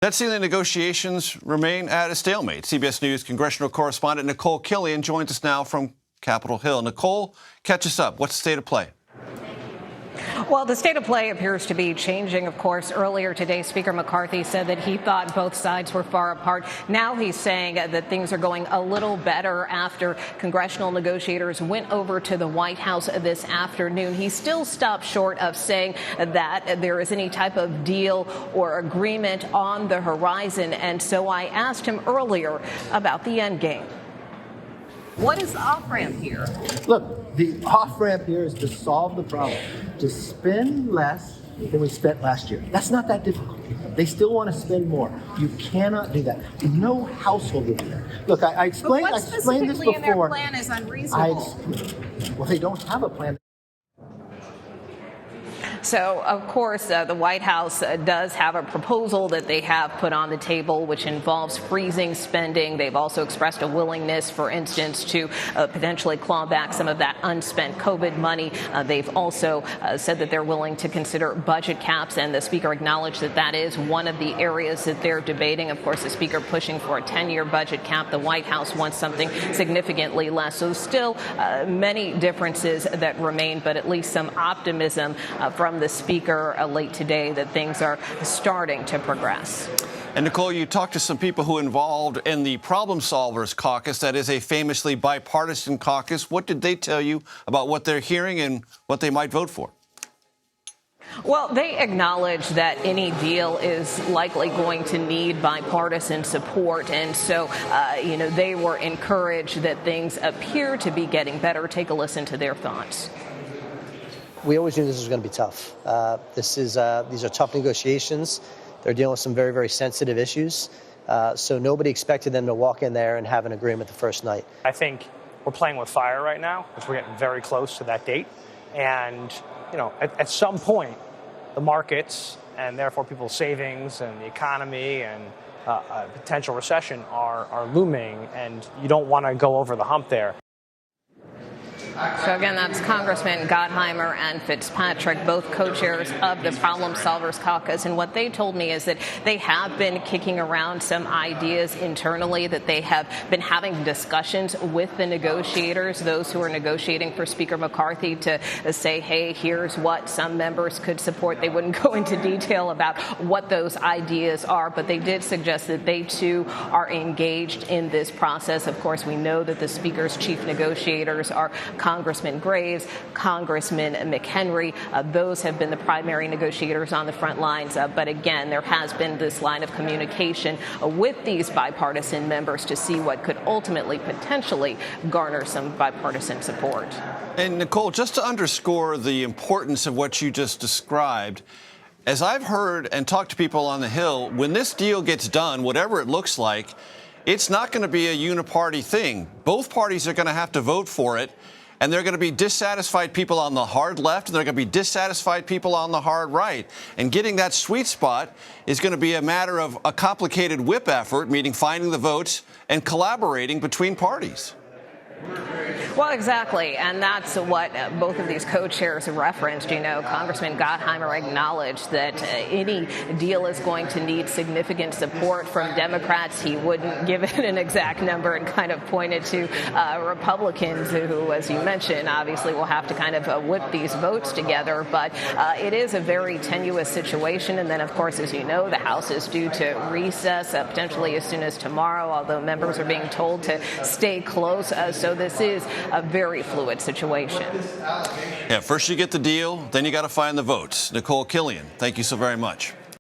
Debt ceiling negotiations remain at a stalemate. CBS News congressional correspondent Nikole Killion joins us now from Capitol Hill. Nikole, catch us up. What's the state of play? Well, the state of play appears to be changing, of course. Earlier today, Speaker McCarthy said that he thought both sides were far apart. Now he's saying that things are going a little better after congressional negotiators went over to the White House this afternoon. He still stopped short of saying that there is any type of deal or agreement on the horizon. And so I asked him earlier about the end game. What is the off-ramp here? Look, the off-ramp here is to solve the problem, to spend less than we spent last year. That's not that difficult. They still want to spend more. You cannot do that. No household will do that. Look, I explained this before. What specifically in their plan is unreasonable? Well, they don't have a plan. So, of course, the White House does have a proposal that they have put on the table, which involves freezing spending. They've also expressed a willingness, for instance, to potentially claw back some of that unspent COVID money. They've also said that they're willing to consider budget caps, and the Speaker acknowledged that that is one of the areas that they're debating. Of course, the Speaker pushing for a 10-year budget cap. The White House wants something significantly less. So still many differences that remain, but at least some optimism from the Speaker late today that things are starting to progress. And Nikole, you talked to some people who are involved in the Problem Solvers Caucus. That is a famously bipartisan caucus. What did they tell you about what they're hearing and what they might vote for? Well, they acknowledge that any deal is likely going to need bipartisan support. And so, they were encouraged that things appear to be getting better. Take a listen to their thoughts. We always knew this was going to be tough. These are tough negotiations. They're dealing with some very, very sensitive issues. So nobody expected them to walk in there and have an agreement the first night. I think we're playing with fire right now because we're getting very close to that date. And, at some point, the markets and therefore people's savings and the economy and a potential recession are looming, and you don't want to go over the hump there. So again, that's Congressman Gottheimer and Fitzpatrick, both co-chairs of the Problem Solvers Caucus. And what they told me is that they have been kicking around some ideas internally, that they have been having discussions with the negotiators, those who are negotiating for Speaker McCarthy, to say, hey, here's what some members could support. They wouldn't go into detail about what those ideas are, but they did suggest that they, too, are engaged in this process. Of course, we know that the Speaker's chief negotiators are Congressman Graves, Congressman McHenry. Those have been the primary negotiators on the front lines. But again, there has been this line of communication with these bipartisan members to see what could ultimately potentially garner some bipartisan support. And Nikole, just to underscore the importance of what you just described, as I've heard and talked to people on the Hill, when this deal gets done, whatever it looks like, it's not going to be a uniparty thing. Both parties are going to have to vote for it. And there are going to be dissatisfied people on the hard left, and there are going to be dissatisfied people on the hard right. And getting that sweet spot is going to be a matter of a complicated whip effort, meaning finding the votes and collaborating between parties. Well, exactly. And that's what both of these co-chairs referenced. Congressman Gottheimer acknowledged that any deal is going to need significant support from Democrats. He wouldn't give it an exact number and kind of pointed to Republicans who, as you mentioned, obviously will have to kind of whip these votes together. But it is a very tenuous situation. And then, of course, as you know, the House is due to recess potentially as soon as tomorrow, although members are being told to stay close. So this is a very fluid situation. Yeah, first you get the deal, then you got to find the votes. Nikole Killion, thank you so very much.